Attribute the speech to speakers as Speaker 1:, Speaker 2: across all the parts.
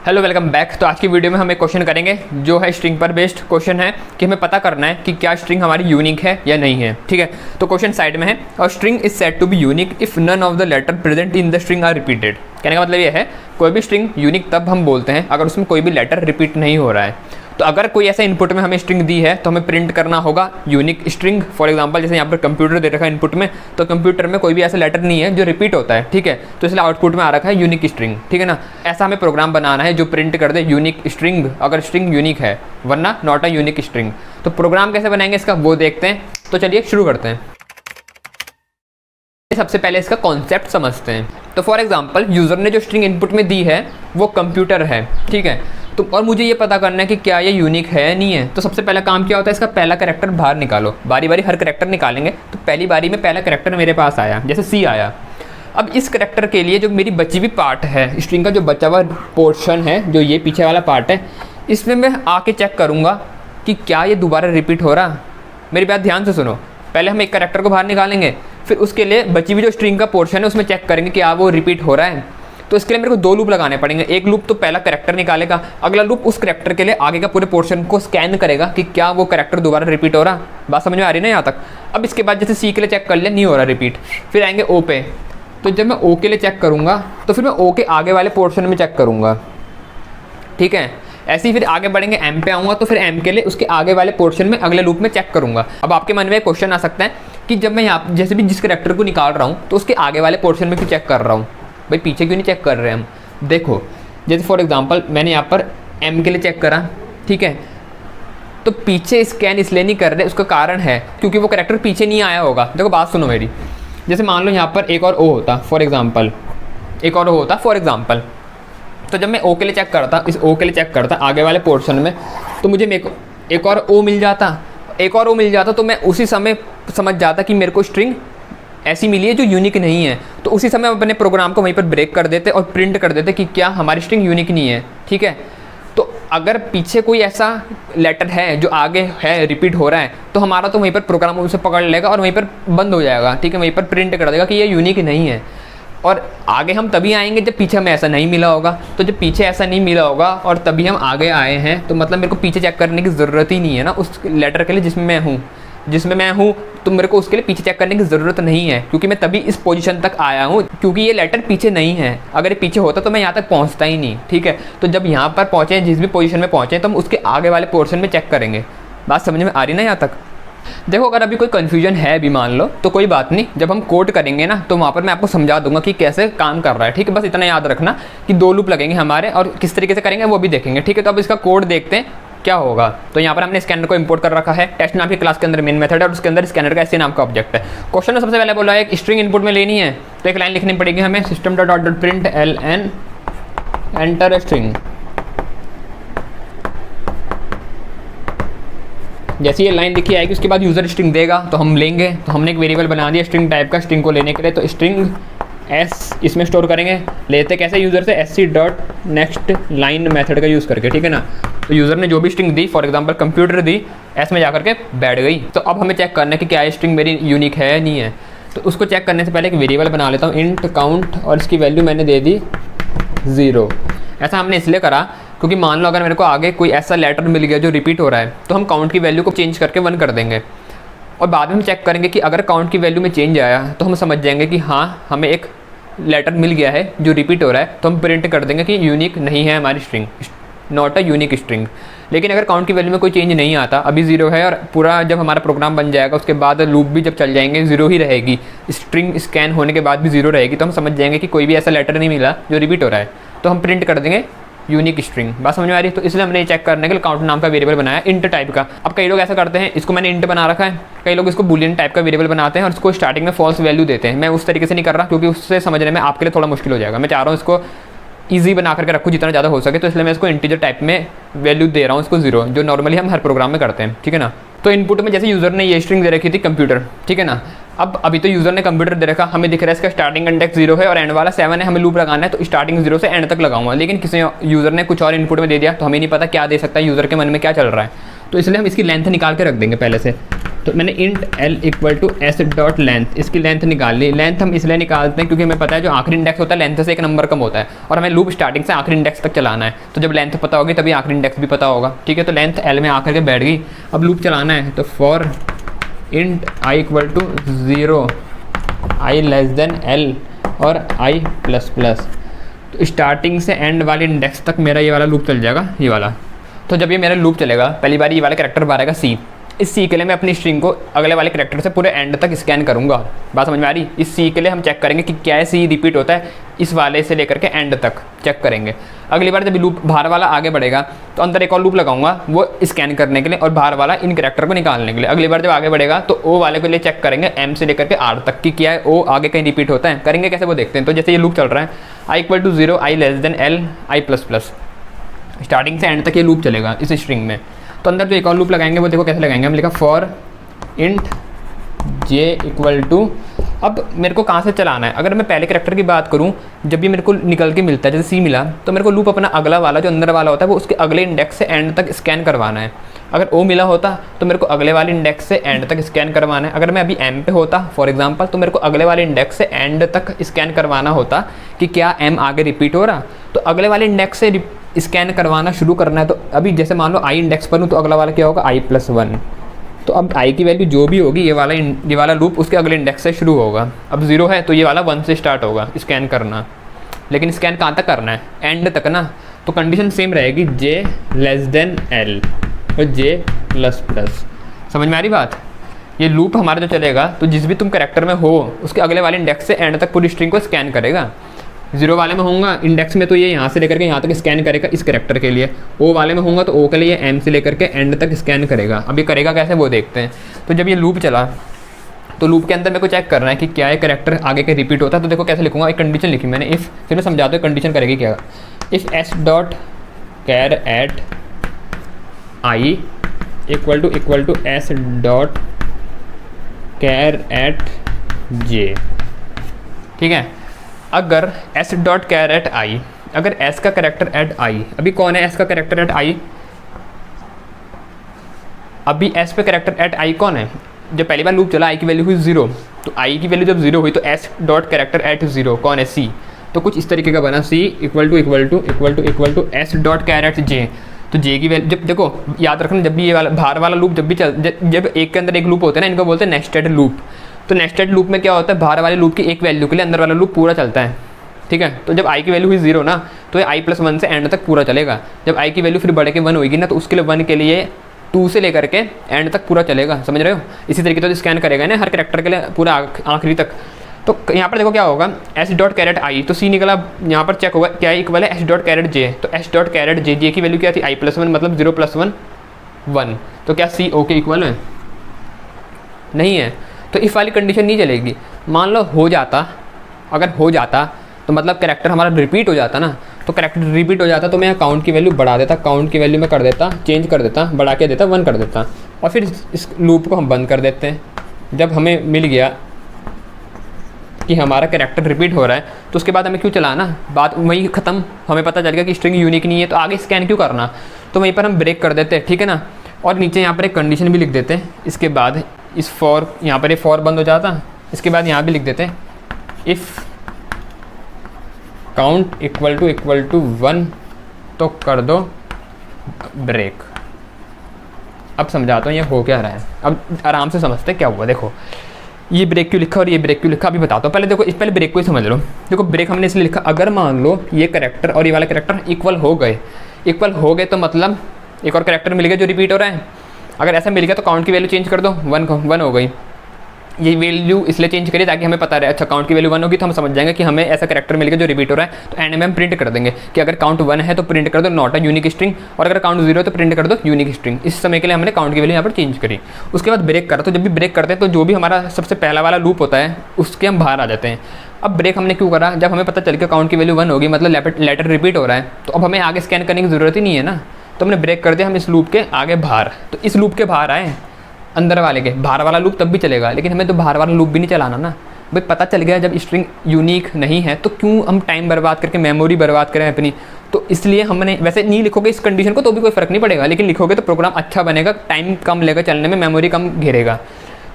Speaker 1: Hello welcome back. तो आज की वीडियो में हम एक क्वेश्चन करेंगे जो है स्ट्रिंग पर बेस्ड क्वेश्चन है कि हमें पता करना है कि क्या स्ट्रिंग हमारी यूनिक है या नहीं है। ठीक है, तो क्वेश्चन साइड में है और string is said to be unique if none of the letter present in the string are repeated. कहने का मतलब ये है कोई भी स्ट्रिंग यूनिक तब हम बोलते हैं अगर उसमें कोई भी लेटर रिपीट नहीं हो रहा है। तो अगर कोई ऐसा इनपुट में हमें स्ट्रिंग दी है तो हमें प्रिंट करना होगा यूनिक स्ट्रिंग। फॉर एग्जांपल जैसे यहाँ पर कंप्यूटर दे रखा है इनपुट में, तो कंप्यूटर में कोई भी ऐसा लेटर नहीं है जो रिपीट होता है। ठीक है, तो इसलिए आउटपुट में आ रखा है यूनिक स्ट्रिंग। ठीक है ना, ऐसा हमें प्रोग्राम बनाना है जो प्रिंट कर दे यूनिक स्ट्रिंग अगर स्ट्रिंग यूनिक है, वरना नॉट अ यूनिक स्ट्रिंग। तो प्रोग्राम कैसे बनाएंगे इसका वो देखते हैं। तो चलिए शुरू करते हैं। सबसे पहले इसका कॉन्सेप्ट समझते हैं। तो फॉर एग्जांपल यूज़र ने जो स्ट्रिंग इनपुट में दी है वो कंप्यूटर है। ठीक है, तो और मुझे ये पता करना है कि क्या ये यूनिक है नहीं है। तो सबसे पहला काम क्या होता है, इसका पहला कैरेक्टर बाहर निकालो। बारी बारी हर कैरेक्टर निकालेंगे। तो पहली बारी में पहला कैरेक्टर मेरे पास आया, जैसे सी आया। अब इस कैरेक्टर के लिए जो मेरी बची हुई पार्ट है, स्ट्रिंग का जो बचा हुआ पोर्शन है, जो ये पीछे वाला पार्ट है, इसमें मैं आके चेक करूँगा कि क्या ये दोबारा रिपीट हो रहा। मेरी बात ध्यान से सुनो। पहले हम एक कैरेक्टर को बाहर निकालेंगे, फिर उसके लिए बची हुई जो स्ट्रिंग का पोर्शन है उसमें चेक करेंगे कि वो रिपीट हो रहा है। तो इसके लिए मेरे को दो लूप लगाने पड़ेंगे। एक लूप तो पहला कैरेक्टर निकालेगा, अगला लूप उस कैरेक्टर के लिए आगे का पूरे पोर्शन को स्कैन करेगा कि क्या वो कैरेक्टर दोबारा रिपीट हो रहा। बात समझ में आ रही ना यहाँ तक। अब इसके बाद जैसे सी के लिए चेक कर लिया, नहीं हो रहा रिपीट, फिर आएंगे ओ पे। तो जब मैं ओ के लिए चेक करूँगा तो फिर मैं ओ के आगे वाले पोर्शन में चेक करूँगा। ठीक है, ऐसे ही फिर आगे बढ़ेंगे, एम पे आऊँगा तो फिर एम के लिए उसके आगे वाले पोर्शन में अगले लूप में चेक करूँगा। अब आपके मन में क्वेश्चन आ सकता है कि जब मैं यहाँ जैसे भी जिस कैरेक्टर को निकाल रहा हूँ तो उसके आगे वाले पोर्शन में क्यों चेक कर रहा हूँ, भाई पीछे क्यों नहीं चेक कर रहे हैं हम। देखो जैसे फॉर एग्जांपल मैंने यहाँ पर एम के लिए चेक करा। ठीक है, तो पीछे स्कैन इसलिए नहीं कर रहे, उसका कारण है क्योंकि वो कैरेक्टर पीछे नहीं आया होगा। देखो बात सुनो मेरी, जैसे मान लो यहाँ पर एक और ओ होता फॉर एग्जाम्पल, एक और ओ होता फॉर एग्जाम्पल। तो जब मैं ओ के लिए चेक करता, इस ओ के लिए चेक करता आगे वाले पोर्शन में, तो मुझे एक और ओ मिल जाता, एक और ओ मिल जाता। तो मैं उसी समय समझ जाता कि मेरे को स्ट्रिंग ऐसी मिली है जो यूनिक नहीं है। तो उसी समय अपने प्रोग्राम को वहीं पर ब्रेक कर देते और प्रिंट कर देते कि क्या हमारी स्ट्रिंग यूनिक नहीं है। ठीक है, तो अगर पीछे कोई ऐसा लेटर है जो आगे है रिपीट हो रहा है तो हमारा तो वहीं पर प्रोग्राम उसे पकड़ लेगा और वहीं पर बंद हो जाएगा। ठीक है, वहीं पर प्रिंट कर देगा कि ये यूनिक नहीं है। और आगे हम तभी आएंगे जब पीछे हमें ऐसा नहीं मिला होगा। तो जब पीछे ऐसा नहीं मिला होगा और तभी हम आगे आए हैं, तो मतलब मेरे को पीछे चेक करने की ज़रूरत ही नहीं है ना उस लेटर के लिए जिसमें मैं हूँ। तो मेरे को उसके लिए पीछे चेक करने की ज़रूरत नहीं है क्योंकि मैं तभी इस पोजीशन तक आया हूँ, क्योंकि ये लेटर पीछे नहीं है। अगर ये पीछे होता तो मैं यहाँ तक पहुँचता ही नहीं। ठीक है, तो जब यहाँ पर पहुँचे, जिस भी पोजीशन में पहुँचे, तो हम उसके आगे वाले पोर्शन में चेक करेंगे। बात समझ में आ रही ना यहाँ तक। देखो अगर अभी कोई कन्फ्यूजन है भी मान लो तो कोई बात नहीं, जब हम कोड करेंगे ना तो वहाँ पर मैं आपको समझा दूंगा कि कैसे काम कर रहा है। ठीक है, बस इतना याद रखना कि दो लूप लगेंगे हमारे और किस तरीके से करेंगे वो भी देखेंगे। ठीक है, तो अब इसका कोड देखते हैं क्या होगा। तो यहाँ पर हमने स्कैनर को इंपोर्ट कर रखा है। टेस्ट नाम की क्लास के अंदर मेन मेथड है और उसके अंदर स्कैनर का ऐसे नाम का ऑब्जेक्ट है। क्वेश्चन में सबसे पहले बोला है एक स्ट्रिंग इनपुट में लेनी है, तो एक लाइन लिखनी पड़ेगी हमें, system dot out dot print ln enter string. जैसे ये लाइन लिखी आएगी उसके बाद यूज़र स्ट्रिंग देगा तो हम लेंगे। तो हमने एक वेरिएबल बना दिया स्ट्रिंग टाइप का स्ट्रिंग को लेने के लिए। तो स्ट्रिंग एस इसमें स्टोर करेंगे, लेते कैसे यूज़र से sc dot next line method का यूज़ करके। ठीक है ना, तो यूज़र ने जो भी string the, for example computer the, S में जाकर के बैठ गई। तो अब हमें चेक करना है कि क्या ये स्ट्रिंग मेरी यूनिक है नहीं है। तो उसको चेक करने से पहले एक वेरिएबल बना लेता हूँ इंट काउंट और इसकी वैल्यू मैंने दे दी 0। ऐसा हमने इसलिए करा क्योंकि मान लो अगर मेरे को आगे कोई ऐसा लेटर मिल गया जो रिपीट हो रहा है तो हम काउंट की वैल्यू को चेंज करके 1 कर देंगे और बाद में हम चेक करेंगे कि अगर काउंट की वैल्यू में चेंज आया तो हम समझ जाएंगे कि हाँ हमें एक लेटर मिल गया है जो रिपीट हो रहा है। तो हम प्रिंट कर देंगे कि यूनिक नहीं है हमारी string, not a unique string. लेकिन अगर काउंट की वैल्यू में कोई चेंज नहीं आता, अभी 0 है और पूरा जब हमारा प्रोग्राम बन जाएगा उसके बाद लूप भी जब चल जाएंगे 0 ही रहेगी, स्ट्रिंग स्कैन होने के बाद भी 0 रहेगी, तो हम समझ जाएंगे कि कोई भी ऐसा लेटर नहीं मिला जो रिपीट हो रहा है। तो हम प्रिंट कर देंगे यूनिक स्ट्रिंग। बात समझ में आ रही है। तो इसलिए हमने चेक करने के लिए काउंट नाम का वेरिएबल बनाया इंट टाइप का। अब कई लोग ऐसा करते हैं, इसको मैंने इंट बना रखा है, कई लोग इसको बूलियन टाइप का वेरिएबल बनाते हैं और इसको स्टार्टिंग में फॉल्स वैल्यू देते हैं। मैं उस तरीके से नहीं कर रहा क्योंकि उससे समझने में आपके लिए थोड़ा मुश्किल हो जाएगा। मैं चाह रहा हूँ इसको ईजी बना करके रखूँ जितना ज़्यादा हो सके, तो इसलिए मैं इसको इंटीजर टाइप में वैल्यू दे रहा हूँ इसको 0, जो नॉर्मली हम हर प्रोग्राम में करते हैं। ठीक है ना, तो इनपुट में जैसे यूज़र ने ये स्ट्रिंग दे रखी थी कंप्यूटर। ठीक है ना, अब अभी तो यूज़र ने कंप्यूटर दे रखा, हमें दिख रहा है इसका स्टार्टिंग इंडेक्स 0 है और एंड वाला 7 है, हमें लूप लगाना है। तो स्टार्टिंग 0 से एंड तक लगाऊंगा, लेकिन किसी यूज़र ने कुछ और इनपुट में दे दिया तो हमें नहीं पता क्या दे सकता है, यूज़र के मन में क्या चल रहा है। तो इसलिए हम इसकी लेंथ निकाल के रख देंगे पहले से। तो मैंने int l equal to S dot length, इसकी लेंथ निकाल ली। लेंथ हम इसलिए निकालते हैं क्योंकि हमें पता है जो आखिरी इंडेक्स होता है लेंथ से एक नंबर कम होता है, और हमें लूप स्टार्टिंग से आखिरी इंडेक्स तक चलाना है। तो जब लेंथ पता होगी तभी आखिरी इंडेक्स भी पता होगा, ठीक है। तो लेंथ l में आकर के बैठ गई। अब लूप चलाना है, तो for int i equal to 0 i less than l और i प्लस प्लस। तो स्टार्टिंग से एंड वाले इंडेक्स तक मेरा ये वाला लूप चल जाएगा, ये वाला। तो जब ये मेरा लूप चलेगा, पहली बार ये वाला कैरेक्टर बाहर सी, इस सी के लिए मैं अपनी स्ट्रिंग को अगले वाले कैरेक्टर से पूरे एंड तक स्कैन करूँगा। बात समझ में आ रही? इस सी के लिए हम चेक करेंगे कि क्या है सी रिपीट होता है, इस वाले से लेकर के एंड तक चेक करेंगे। अगली बार जब लूप बाहर वाला आगे बढ़ेगा तो अंदर एक और लूप लगाऊंगा वो स्कैन करने के लिए और बाहर वाला इन कैरेक्टर को निकालने के लिए। अगली बार जब आगे बढ़ेगा तो ओ वाले के लिए चेक करेंगे एम से लेकर के आर तक कि क्या है ओ आगे कहीं रिपीट होता है। करेंगे कैसे वो देखते हैं। तो जैसे ये लूप चल रहा है I equal to 0 I less than L I plus plus, starting से एंड तक ये लूप चलेगा इस स्ट्रिंग में। तो अंदर जो एक और लूप लगाएंगे वो देखो कैसे लगाएंगे। हम लिखा for int J equal to, अब मेरे को कहाँ से चलाना है। अगर मैं पहले कैरेक्टर की बात करूँ, जब भी मेरे को निकल के मिलता है जैसे सी मिला, तो मेरे को लूप अपना अगला वाला जो अंदर वाला होता है वो उसके अगले इंडेक्स से एंड तक स्कैन करवाना है। अगर ओ मिला होता तो मेरे को अगले वाले इंडेक्स से एंड तक स्कैन करवाना है। अगर मैं अभी एम पे होता फॉर एग्जांपल, तो मेरे को अगले वाले इंडेक्स से एंड तक स्कैन करवाना होता कि क्या एम आगे रिपीट हो रहा। तो अगले वाले इंडेक्स से स्कैन करवाना शुरू करना है। तो अभी जैसे मान लो आई इंडेक्स पर हूँ तो अगला वाला क्या होगा आई प्लस 1। तो अब आई की वैल्यू जो भी होगी ये वाला लूप उसके अगले इंडेक्स से शुरू होगा। अब 0 है तो ये वाला 1 से स्टार्ट होगा स्कैन करना, लेकिन स्कैन कहाँ तक करना है एंड तक ना। तो कंडीशन सेम रहेगी जे लेस देन एल और जे प्लस प्लस। समझ में आ रही बात? ये लूप हमारा जो चलेगा तो जिस भी तुम कैरेक्टर में हो उसके अगले वाले इंडेक्स से एंड तक पूरी स्ट्रिंग को स्कैन करेगा। 0 वाले में होऊंगा इंडेक्स में तो ये यहाँ से लेकर के यहाँ तक स्कैन करेगा इस कैरेक्टर के लिए। ओ वाले में होऊंगा तो ओ के लिए एम से लेकर के एंड तक स्कैन करेगा। अभी करेगा कैसे वो देखते हैं। तो जब ये लूप चला तो लूप के अंदर मेरे को चेक करना है कि क्या ये कैरेक्टर आगे के रिपीट होता है। तो देखो कैसे लिखूंगा, एक कंडीशन लिखी मैंने इफ़, फिर मैं समझाता हूँ कंडीशन करेगी क्या। If S dot char at I equal to S dot char at J, ठीक है। अगर s dot char at I, अगर s का कैरेक्टर एट आई, अभी कौन है s का कैरेक्टर एट आई, अभी s पे कैरेक्टर एट आई कौन है। जब पहली बार लूप चला i की वैल्यू हुई 0, तो i की वैल्यू जब 0 हुई तो s डॉट कैरेक्टर एट 0 कौन है c। तो कुछ इस तरीके का बना c equal to s dot char at j। तो j की वैल्यू जब देखो याद रखना, जब भी ये वाला बाहर वाला लूप जब भी जब एक के अंदर एक लूप होता है ना, इनको बोलते हैं नेस्टेड लूप। तो नेस्टेड लूप में क्या होता है, बाहर वाले लूप की एक वैल्यू के लिए अंदर वाला लूप पूरा चलता है, ठीक है। तो जब i की वैल्यू हुई 0 ना, तो ये i प्लस 1 से एंड तक पूरा चलेगा। जब i की वैल्यू फिर बढ़ के 1 होगी ना, तो उसके लिए 1 के लिए 2 से लेकर के एंड तक पूरा चलेगा। समझ रहे हो? इसी तरीके से तो स्कैन करेगा ना हर कैरेक्टर के लिए पूरा आखिरी तक। तो यहाँ पर देखो क्या होगा, एस डॉट कैरेट आई, तो सी निकला। यहाँ पर चेक होगा क्या इक्वल है एस डॉट कैरेट जे। तो एस डॉट कैरेट जे, जे की वैल्यू क्या थी i प्लस 1, मतलब 0 प्लस 1 1। तो क्या सी ओ के इक्वल है? नहीं है। तो इफ़ वाली कंडीशन नहीं चलेगी। मान लो हो जाता, अगर हो जाता तो मतलब कैरेक्टर हमारा रिपीट हो जाता ना, तो कैरेक्टर रिपीट हो जाता तो मैं काउंट की वैल्यू बढ़ा देता, काउंट की वैल्यू में कर देता, चेंज कर देता, बढ़ा के देता 1 कर देता, और फिर इस लूप को हम बंद कर देते हैं। जब हमें मिल गया कि हमारा कैरेक्टर रिपीट हो रहा है तो उसके बाद हमें क्यों चलाना, बात वहीं ख़त्म। हमें पता चल गया कि स्ट्रिंग यूनिक नहीं है तो आगे स्कैन क्यों करना। तो वहीं पर हम ब्रेक कर देते हैं, ठीक है ना। और नीचे यहाँ पर एक कंडीशन भी लिख देते हैं। इसके बाद इस फॉर, यहाँ पर ये फॉर बंद हो जाता। इसके बाद यहाँ भी लिख देते हैं इफ़ काउंट इक्वल टू 1 तो कर दो ब्रेक। अब समझाता हूँ ये हो क्या रहा है। अब आराम से समझते क्या हुआ। देखो ये ब्रेक क्यों लिखा और ये ब्रेक क्यों लिखा अभी बताता हूँ। पहले देखो, इस पहले ब्रेक को ही समझ लो। देखो ब्रेक हमने इसलिए लिखा, अगर मान लो ये कैरेक्टर और ये वाला कैरेक्टर इक्वल हो गए तो मतलब एक और कैरेक्टर मिल गया जो रिपीट हो रहा है। अगर ऐसा मिल गया तो काउंट की वैल्यू चेंज कर दो, 1 हो गई। ये वैल्यू इसलिए चेंज करिए ताकि हमें पता रहे, अच्छा काउंट की वैल्यू 1 होगी तो हम समझ जाएंगे कि हमें ऐसा कैरेक्टर मिल गया जो रिपीट हो रहा है। तो एंड में हम प्रिंट कर देंगे कि अगर काउंट 1 है तो प्रिंट कर दो नॉट अ यूनिक स्ट्रिंग, और अगर काउंट 0 है तो प्रिंट कर दो यूनिक स्ट्रिंग। इस समय के लिए हमने काउंट की वैल्यू यहाँ पर चेंज करी। उसके बाद ब्रेक करा, तो जब भी ब्रेक करते हैं तो जो भी हमारा सबसे पहला वाला लूप होता है उसके हम बाहर आ जाते हैं। अब ब्रेक हमने क्यों करा, जब हमें पता चल गया काउंट की वैल्यू 1 होगी मतलब लेटर रिपीट हो रहा है, तो अब हमें आगे स्कैन करने की ज़रूरत ही नहीं है ना। तो हमने ब्रेक कर दिया, हम इस लूप के आगे बाहर, तो इस लूप के बाहर आए, अंदर वाले के बाहर वाला लूप तब भी चलेगा, लेकिन हमें तो बाहर वाला लूप भी नहीं चलाना ना भाई। पता चल गया जब स्ट्रिंग यूनिक नहीं है तो क्यों हम टाइम बर्बाद करके मेमोरी बर्बाद करें अपनी। तो इसलिए हमने, वैसे नहीं लिखोगे इस कंडीशन को तो भी कोई फ़र्क नहीं पड़ेगा, लेकिन लिखोगे तो प्रोग्राम अच्छा बनेगा, टाइम कम लेगा चलने में, मेमोरी कम घेरेगा।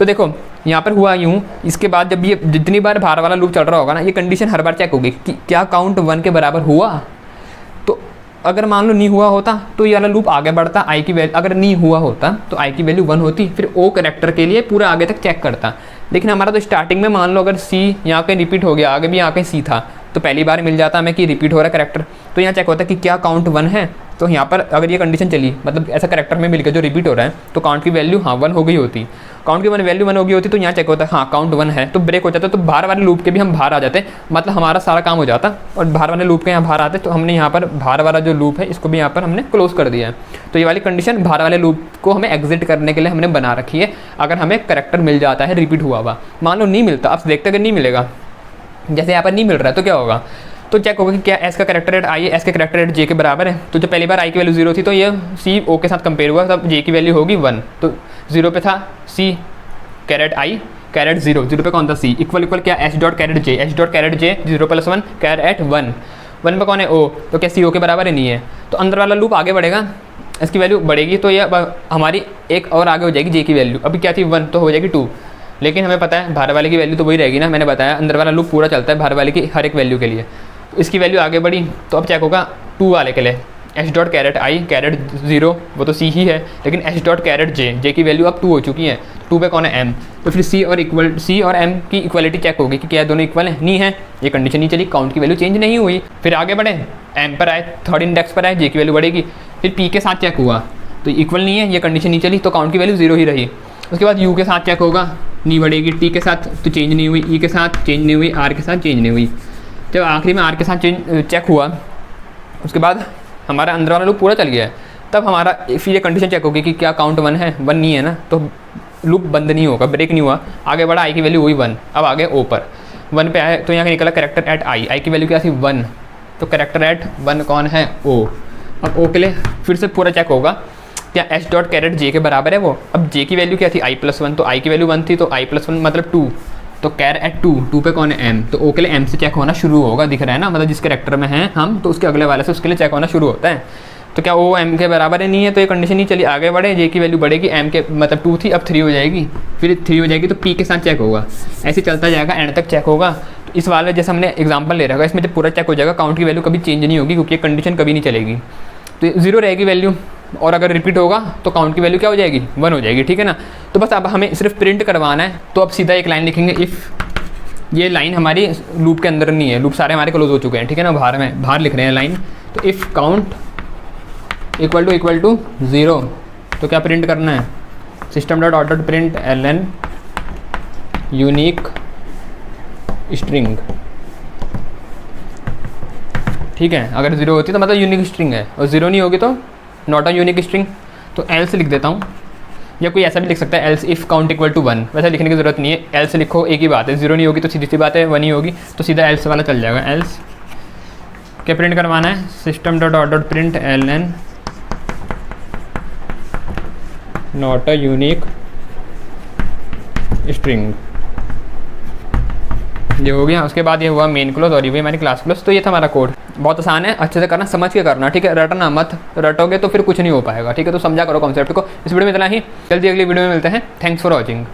Speaker 1: तो देखो यहाँ पर हुआ यूँ, इसके बाद जब ये जितनी बार बाहर वाला लूप चल रहा होगा ना, ये कंडीशन हर बार चेक होगी कि क्या काउंट 1 के बराबर हुआ। तो अगर मान लो नहीं हुआ होता तो ये वाला लूप आगे बढ़ता, आई की वैल्यू अगर नहीं हुआ होता तो आई की वैल्यू 1 होती, फिर ओ कैरेक्टर के लिए पूरा आगे तक चेक करता। लेकिन हमारा तो स्टार्टिंग में मान लो अगर सी यहाँ कहीं रिपीट हो गया, आगे भी यहाँ कहीं सी था, तो पहली बार मिल जाता हमें कि रिपीट हो रहा है कैरेक्टर, तो यहाँ चेक होता है कि क्या काउंट 1 है। तो यहाँ पर अगर ये कंडीशन चली, मतलब ऐसा कैरेक्टर में मिल गया जो रिपीट हो रहा है, तो काउंट की वैल्यू हाँ 1 हो गई होती, काउंट की वैल्यू 1 हो गई होती, तो यहाँ चेक होता है हाँ काउंट 1 है, तो ब्रेक हो जाता है, तो बाहर वाले लूप के भी हम बाहर आ जाते, मतलब हमारा सारा काम हो जाता और बाहर वाले लूप के यहाँ बाहर आते। तो हमने यहाँ पर बाहर वाला जो लूप है इसको भी यहाँ पर हमने क्लोज कर दिया है। तो ये वाली कंडीशन बाहर वाले लूप को हमें एग्जिट करने के लिए हमने बना रखी है, अगर हमें कैरेक्टर मिल जाता है रिपीट हुआ हुआ। मान लो नहीं मिलता, आप देखते अगर नहीं मिलेगा, जैसे यहाँ पर नहीं मिल रहा है तो क्या होगा, तो चेक होगा कि क्या एस का कैरेक्टर रेट आई है एस के कैरेक्टर रेट जे के बराबर है। तो जब पहली बार आई की वैल्यू 0 थी तो ये सी ओ के साथ कंपेयर हुआ, तब जे की वैल्यू होगी 1, तो 0 पे था सी कैरेट आई कैरेट 0, 0 पे कौन था सी, इक्वल क्या एच डॉट कैरेट जे 0 + 1 कैरेट 1, 1 पे कौन है ओ, तो क्या सी ओ के बराबर है नहीं है। तो अंदर वाला लूप आगे बढ़ेगा, इसकी वैल्यू बढ़ेगी, तो ये हमारी एक और आगे हो जाएगी जे की वैल्यू, अभी क्या थी 1 तो हो जाएगी 2, लेकिन हमें पता है बाहर वाले की वैल्यू तो वही रहेगी ना, मैंने बताया अंदर वाला लूप पूरा चलता है बाहर वाले की हर एक वैल्यू के लिए। तो इसकी वैल्यू आगे बढ़ी, तो अब चेक होगा 2 वाले के लिए एच डॉट कैरेट आई कैरेट 0, वो तो सी ही है, लेकिन एच डॉट कैरेट जे की वैल्यू अब 2 हो चुकी है, 2 पे कौन है एम, तो फिर सी और एम की इक्वलिटी चेक होगी कि क्या दोनों इक्वल है, नहीं है, ये कंडीशन नहीं चली, काउंट की वैल्यू चेंज नहीं हुई। फिर आगे बढ़े, एम पर आए, थर्ड इंडेक्स पर आए, जे की वैल्यू बढ़ेगी, फिर पी के साथ चेक हुआ तो इक्वल नहीं है, ये कंडीशन नहीं चली, तो काउंट की वैल्यू 0 ही रही। उसके बाद यू के साथ चेक होगा, नहीं बढ़ेगी, टी के साथ तो चेंज नहीं हुई, ई के साथ चेंज नहीं हुई, आर के साथ चेंज नहीं हुई। जब आखिरी में आर के साथ चेक हुआ, उसके बाद हमारा अंदर वाला लूप पूरा चल गया है, तब हमारा फिर ये कंडीशन चेक होगी कि क्या काउंट 1 है, 1 नहीं है ना, तो लूप बंद नहीं होगा, ब्रेक नहीं हुआ, आगे बढ़ा, आई की वैल्यू हुई 1, अब आगे ओ पर 1 पे आए, तो यहाँ निकला कैरेक्टर एट आई की वैल्यू क्या थी 1, तो कैरेक्टर एट 1 कौन है ओ। अब ओ के लिए फिर से पूरा चेक होगा क्या एच डॉट कैरेट जे के बराबर है वो। अब जे की वैल्यू क्या थी i + 1, तो आई की वैल्यू 1 थी, तो i + 1 मतलब 2, तो कैर एट 2 पे कौन है एम, तो ओ के लिए एम से चेक होना शुरू होगा, दिख रहा है ना, मतलब जिस कैरेक्टर में हैं हम तो उसके अगले वाले से उसके लिए चेक होना शुरू होता है। तो क्या ओ एम के बराबर है नहीं है, तो ये कंडीशन नहीं चली, आगे बढ़े, जे की वैल्यू बढ़ेगी, एम के मतलब 2 थी अब 3 हो जाएगी, फिर 3 हो जाएगी तो पी के साथ चेक होगा, ऐसे चलता जाएगा एंड तक चेक होगा। तो इस वाले जैसे हमने एग्जाम्पल ले रखा है, इसमें जब पूरा चेक हो जाएगा काउंट की वैल्यू कभी चेंज नहीं होगी, क्योंकि ये कंडीशन कभी नहीं चलेगी, तो 0 रहेगी वैल्यू, और अगर रिपीट होगा तो काउंट की वैल्यू क्या हो जाएगी 1 हो जाएगी, ठीक है ना। तो बस अब हमें सिर्फ प्रिंट करवाना है, तो अब सीधा एक लाइन लिखेंगे, इफ़ ये लाइन हमारी लूप के अंदर नहीं है, लूप सारे हमारे क्लोज हो चुके हैं, ठीक है ना, बाहर लिख रहे हैं लाइन, तो इफ़ काउंट इक्वल टू 0, तो क्या प्रिंट करना है, system dot out dot print ln unique string, ठीक है। अगर 0 होती तो मतलब यूनिक स्ट्रिंग है, और 0 नहीं होगी तो नॉट अ यूनिक स्ट्रिंग, तो एल्स लिख देता हूँ, या कोई ऐसा भी लिख सकता है else if count equal to 1, वैसे लिखने की ज़रूरत नहीं है, एल्स लिखो, एक ही बात है, 0 नहीं होगी तो सीधी सी बात है 1 ही होगी, तो सीधा एल्स वाला चल जाएगा। एल्स क्या प्रिंट करवाना है, system dot out dot print ln not a unique string, ये हो गया। उसके बाद ये हुआ मेन क्लोज और ये भी हमारी क्लास क्लोज। तो ये था हमारा कोड, बहुत आसान है, अच्छे से करना, समझ के करना, ठीक है, रटना मत, रटोगे तो फिर कुछ नहीं हो पाएगा, ठीक है। तो समझा करो कॉन्सेप्ट को। इस वीडियो में इतना ही, जल्दी अगली वीडियो में मिलते हैं। Thanks for watching.